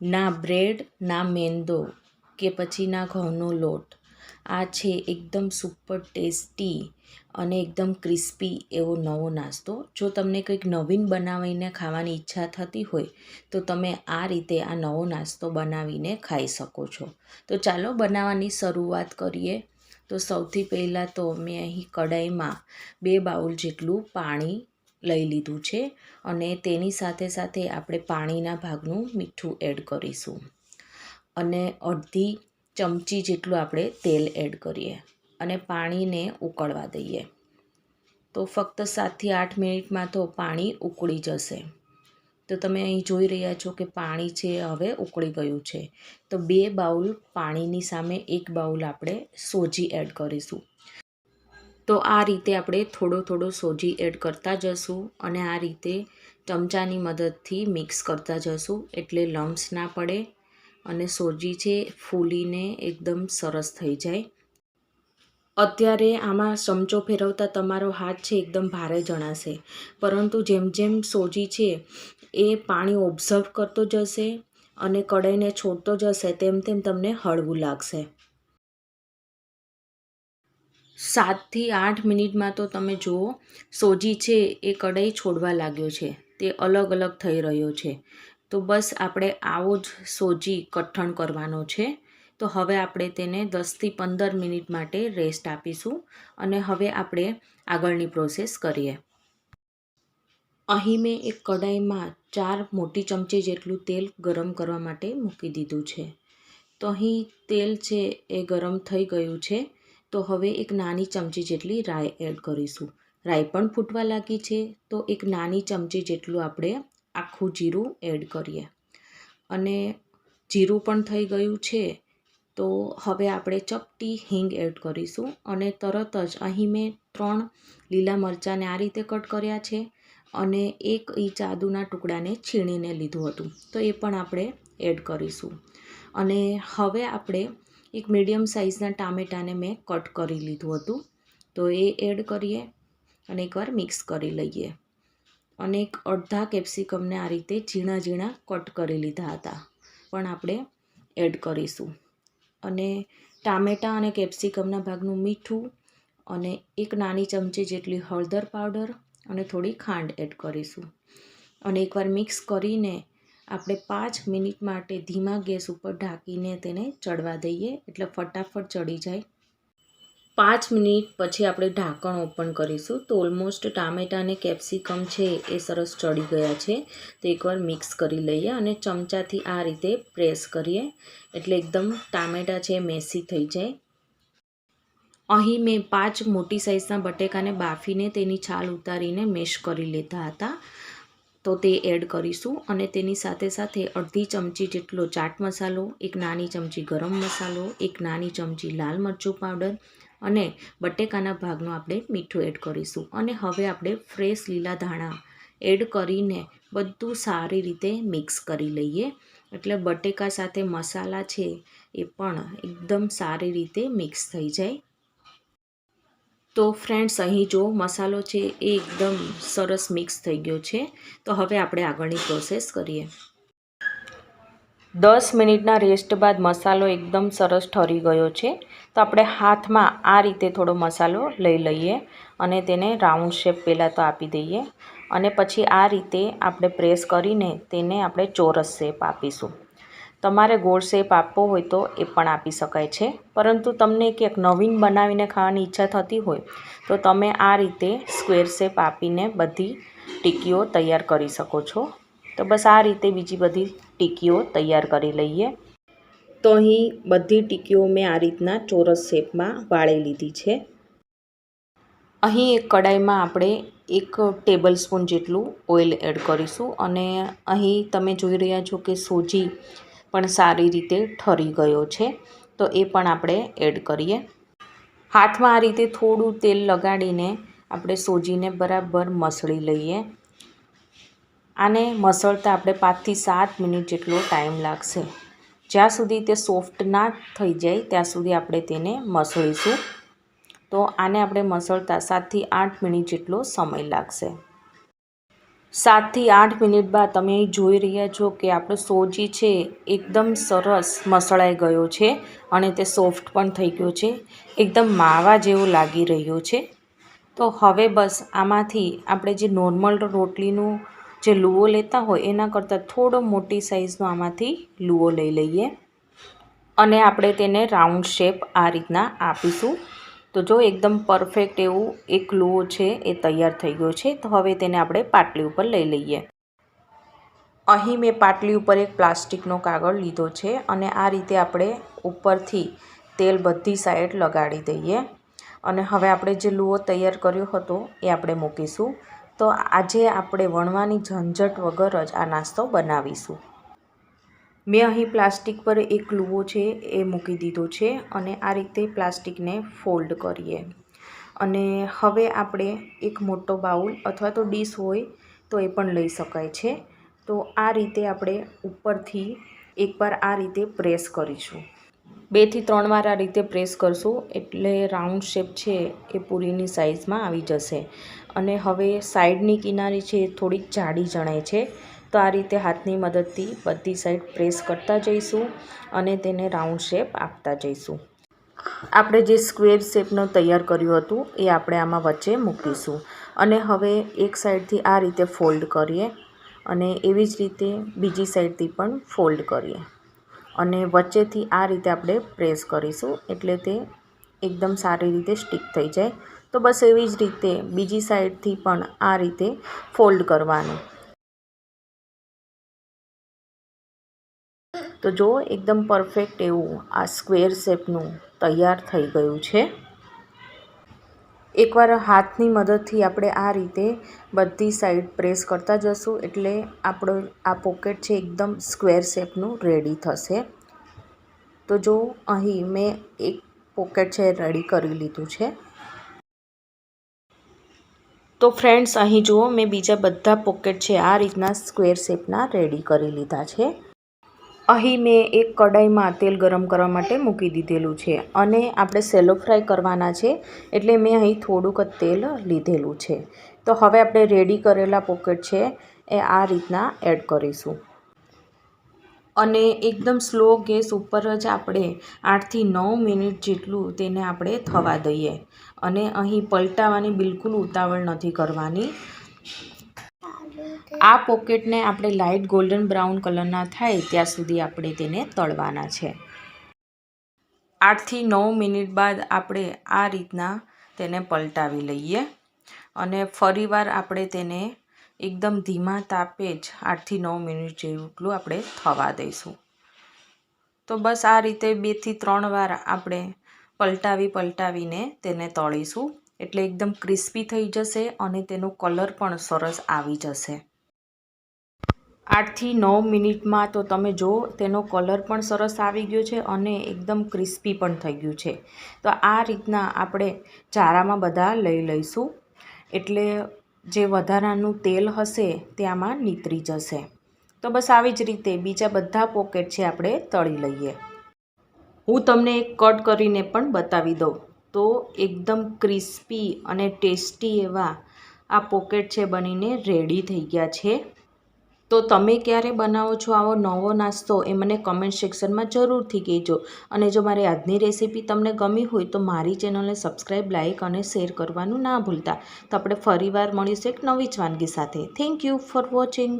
ના બ્રેડ, ના મેંદો કે પછી ના ઘઉંનો લોટ. આ છે એકદમ સુપર ટેસ્ટી અને એકદમ ક્રિસ્પી એવો નવો નાસ્તો. જો તમને કંઈક નવીન બનાવીને ખાવાની ઈચ્છા થતી હોય તો તમે આ રીતે આ નવો નાસ્તો બનાવીને ખાઈ શકો છો. તો ચાલો બનાવવાની શરૂઆત કરીએ. તો સૌથી પહેલાં તો મેં અહીં કઢાઈમાં 2 બાઉલ જેટલું પાણી લઈ લીધું છે અને તેની સાથે સાથે આપણે પાણીના ભાગનું મીઠું એડ કરીશું અને અડધી ચમચી જેટલું આપણે તેલ એડ કરીએ અને પાણીને ઉકળવા દઈએ. તો ફક્ત 7થી 8 મિનિટમાં તો પાણી ઉકળી જશે. તો તમે અહીં જોઈ રહ્યા છો કે પાણી છે હવે ઉકળી ગયું છે. તો 2 બાઉલ પાણીની સામે 1 બાઉલ આપણે સોજી એડ કરીશું. તો આ રીતે આપણે થોડો સોજી એડ કરતા જશું અને આ રીતે ચમચાની મદદથી મિક્સ કરતા જશું એટલે લમ્સ ના પડે અને સોજી છે ફૂલીને એકદમ સરસ થઈ જાય. અત્યારે આમાં ચમચો ફેરવતા તમારો હાથ છે એકદમ ભારે જણાશે, પરંતુ જેમ જેમ સોજી છે એ પાણી ઓબ્ઝર્વ કરતો જશે અને કઢાઈને છોડતો જશે તેમ તેમ તમને હળવું લાગશે. 7થી 8 મિનિટમાં તો તમે જુઓ સોજી છે એ કઢાઈ છોડવા લાગ્યો છે, તે અલગ અલગ થઈ રહ્યો છે. તો બસ આપણે આવો જ સોજી કઠણ કરવાનો છે. તો હવે આપણે તેને 10થી 15 મિનિટ માટે રેસ્ટ આપીશું અને હવે આપણે આગળની પ્રોસેસ કરીએ. અહીં મેં એક કઢાઈમાં 4 મોટી ચમચી જેટલું તેલ ગરમ કરવા માટે મૂકી દીધું છે. તો અહીં તેલ છે એ ગરમ થઈ ગયું છે. તો હવે એક નાની ચમચી જેટલી રાઈ એડ કરીશું. રાઈ પણ ફૂટવા લાગી છે તો એક નાની ચમચી જેટલું આપણે આખું જીરું એડ કરીએ અને જીરું પણ થઈ ગયું છે. તો હવે આપણે ચપટી હિંગ એડ કરીશું અને તરત જ અહીં મેં 3 લીલા મરચાંને આ રીતે કટ કર્યા છે અને 1 ઇંચ આદુના ટુકડાને છીણીને લીધું હતું, તો એ પણ આપણે એડ કરીશું. અને હવે આપણે એક મીડિયમ સાઇઝના ટામેટાને મેં કટ કરી લીધું હતું, તો એ એડ કરીએ અને એકવાર મિક્સ કરી લઈએ. અને એક અડધા કેપ્સિકમને આ રીતે ઝીણા ઝીણા કટ કરી લીધા હતા પણ આપણે એડ કરીશું. અને ટામેટાં અને કેપ્સિકમના ભાગનું મીઠું અને 1 નાની ચમચી જેટલી હળદર પાવડર અને થોડી ખાંડ એડ કરીશું અને એકવાર મિક્સ કરીને આપણે 5 મિનિટ માટે ધીમા ગેસ ઉપર ઢાંકીને તેને ચડવા દઈએ એટલે ફટાફટ ચડી જાય. 5 મિનિટ પછી આપણે ઢાંકણ ઓપન કરીશું તો ઓલમોસ્ટ ટામેટાં અને કેપ્સિકમ છે એ સરસ ચડી ગયા છે. તો એકવાર મિક્સ કરી લઈએ અને ચમચાથી આ રીતે પ્રેસ કરીએ એટલે એકદમ ટામેટાં છે મેસી થઈ જાય. અહીં મેં 5 મોટી સાઇઝના બટેકાને બાફીને તેની છાલ ઉતારીને મેશ કરી લીધા હતા, તો તે એડ કરીશું અને તેની સાથે સાથે અડધી ચમચી જેટલો ચાટ મસાલો, 1 નાની ચમચી ગરમ મસાલો, 1 નાની ચમચી લાલ મરચું પાવડર અને બટેકાના ભાગનું આપણે મીઠું એડ કરીશું. અને હવે આપણે ફ્રેશ લીલા ધાણા એડ કરીને બધું સારી રીતે મિક્સ કરી લઈએ એટલે બટેકા સાથે મસાલા છે એ પણ એકદમ સારી રીતે મિક્સ થઈ જાય. તો ફ્રેન્ડ્સ અહીં જો મસાલો છે એ એકદમ સરસ મિક્સ થઈ ગયો છે. તો હવે આપણે આગળની પ્રોસેસ કરીએ. 10 મિનિટના રેસ્ટ બાદ મસાલો એકદમ સરસ ઠરી ગયો છે. તો આપણે હાથમાં આ રીતે થોડો મસાલો લઈ લઈએ અને તેને રાઉન્ડ શેપ પહેલાં તો આપી દઈએ અને પછી આ રીતે આપણે પ્રેસ કરીને તેને આપણે ચોરસ શેપ આપીશું. તમારે ગોળ શેપ આપવો હોય તો એ પણ આપી શકાય છે, પરંતુ તમને ક્યાંક નવીન બનાવીને ખાવાની ઈચ્છા થતી હોય તો તમે આ રીતે સ્ક્વેર શેપ આપીને બધી ટીકીઓ તૈયાર કરી શકો છો. તો બસ આ રીતે બીજી બધી ટીકીઓ તૈયાર કરી લઈએ. તો અહીં બધી ટીકીઓ મેં આ રીતના ચોરસ શેપમાં વાળી લીધી છે. અહીં એક કડાઈમાં આપણે 1 ટેબલ સ્પૂન જેટલું ઓઇલ એડ કરીશું અને અહીં તમે જોઈ રહ્યા છો કે સોજી પણ સારી રીતે ઠરી ગયો છે, તો એ પણ આપણે એડ કરીએ. હાથમાં આ રીતે થોડું તેલ લગાડીને આપણે સોજીને બરાબર મસળી લઈએ. આને મસળતા આપણે 5થી 7 મિનિટ જેટલો ટાઈમ લાગશે. જ્યાં સુધી તે સોફ્ટ ના થઈ જાય ત્યાં સુધી આપણે તેને મસળીશું. તો આને આપણે મસળતા 7થી 8 મિનિટ જેટલો સમય લાગશે. 7 થી 8 મિનિટ બાદ તમે જોઈ રહ્યા છો કે આપણો સોજી છે એકદમ સરસ મસળાઈ ગયો છે અને તે સોફ્ટ પણ થઈ ગયો છે, એકદમ માવા જેવું લાગી રહ્યું છે। તો હવે બસ આમાંથી આપણે જે નોર્મલ રોટલીનું જે લુઓ લેતા હોય એના કરતાં થોડો મોટી સાઇઝનો આમાંથી લુઓ લઈ લઈએ અને આપણે તેને રાઉન્ડ શેપ આ રીતના આપીશું। તો જો એકદમ પરફેક્ટ એવું એક લુઓ છે એ તૈયાર થઈ ગયો છે। તો હવે તેને આપણે પાટલી ઉપર લઈ લઈએ। અહીં મેં પાટલી ઉપર એક પ્લાસ્ટિકનો કાગળ લીધો છે અને આ રીતે આપણે ઉપરથી તેલ બધી સાઈડ લગાડી દઈએ અને હવે આપણે જે લુઓ તૈયાર કર્યો હતો એ આપણે મૂકીશું। તો આજે આપણે વણવાની ઝંઝટ વગર જ આ નાસ્તો બનાવીશું। મેં અહીં પ્લાસ્ટિક પર એક લુઓ છે એ મૂકી દીધો છે અને આ રીતે પ્લાસ્ટિકને ફોલ્ડ કરીએ અને હવે આપણે એક મોટો બાઉલ અથવા તો ડીશ હોય તો એ પણ લઈ શકાય છે। તો આ રીતે આપણે ઉપરથી એકવાર આ રીતે પ્રેસ કરીશું, 2 થી 3 વાર આ રીતે પ્રેસ કરશું એટલે રાઉન્ડ શેપ છે એ પૂરીની સાઇઝમાં આવી જશે। અને હવે સાઈડની કિનારી છે થોડીક જાડી જણાય છે, તો આ રીતે હાથની મદદથી બધી સાઈડ પ્રેસ કરતા જઈશું અને તેને રાઉન્ડ શેપ આપતા જઈશું। આપણે જે સ્ક્વેર શેપનો તૈયાર કર્યું હતું એ આપણે આમાં વચ્ચે મૂકીશું અને હવે એક સાઈડથી આ રીતે ફોલ્ડ કરીએ અને એવી જ રીતે બીજી સાઈડથી પણ ફોલ્ડ કરીએ અને વચ્ચેથી આ રીતે આપણે પ્રેસ કરીશું એટલે તે એકદમ સારી રીતે સ્ટીક થઈ જાય। તો બસ એવી જ રીતે બીજી સાઈડથી પણ આ રીતે ફોલ્ડ કરવાનું। તો જો એકદમ પરફેક્ટ એવું આ સ્ક્વેર શેપનું તૈયાર થઈ ગયું છે। એકવાર હાથની મદદથી આપણે આ રીતે બધી સાઈડ પ્રેસ કરતા જશું એટલે આપણો આ પોકેટ છે એકદમ સ્ક્વેર શેપનું રેડી થશે। તો જો અહીં મેં એક પોકેટ છે રેડી કરી લીધું છે। તો ફ્રેન્ડ્સ અહીં જુઓ મેં બીજા બધા પોકેટ છે આ રીતના સ્ક્વેર શેપના રેડી કરી લીધા છે। અહીં મેં એક કડાઈમાં તેલ ગરમ કરવા માટે મૂકી દીધેલું છે અને આપણે સેલો ફ્રાય કરવાના છે એટલે મેં અહીં થોડુંક જ તેલ લીધેલું છે। તો હવે આપણે રેડી કરેલા પોકેટ છે એ આ રીતના એડ કરીશું અને એકદમ સ્લો ગેસ ઉપર જ આપણે 8 થી 9 મિનિટ જેટલું તેને આપણે થવા દઈએ અને અહીં પલટાવવાની બિલકુલ ઉતાવળ નથી કરવાની। આ પોકેટને આપણે લાઇટ ગોલ્ડન બ્રાઉન કલરના થાય ત્યાં સુધી આપણે તેને તળવાના છે। 8 થી 9 મિનિટ બાદ આપણે આ રીતના તેને પલટાવી લઈએ અને ફરીવાર આપણે તેને એકદમ ધીમા તાપે જ 8 થી 9 મિનિટ જેટલું આપણે થવા દઈશું। તો બસ આ રીતે 2 થી 3 વાર આપણે પલટાવીને તેને તળીશું એટલે એકદમ ક્રિસ્પી થઈ જશે અને તેનો કલર પણ સરસ આવી જશે। 8 થી 9 મિનિટમાં તો તમે જો તેનો કલર પણ સરસ આવી ગયો છે અને એકદમ ક્રિસ્પી પણ થઈ ગયું છે। તો આ રીતના આપણે ચારામાં બધા લઈ લઈશું એટલે જે વધારાનું તેલ હશે તે આમાં નીતરી જશે। તો બસ આવી જ રીતે બીજા બધા પોકેટ છે આપણે તળી લઈએ। હું તમને એક કટ કરીને પણ બતાવી દઉં તો એકદમ ક્રિસ્પી અને ટેસ્ટી એવા આ પોકેટ છે બનીને રેડી થઈ ગયા છે। તો તમે ક્યારે બનાવો છો આવો નવો નાસ્તો એ મને કમેન્ટ સેક્શનમાં જરૂરથી કહેજો અને જો મારી આજની રેસીપી તમને ગમી હોય તો મારી ચેનલને સબસ્ક્રાઈબ, લાઇક અને શેર કરવાનું ના ભૂલતા। તો આપણે ફરીવાર મળીશું એક નવી જ વાનગી સાથે। Thank you for watching.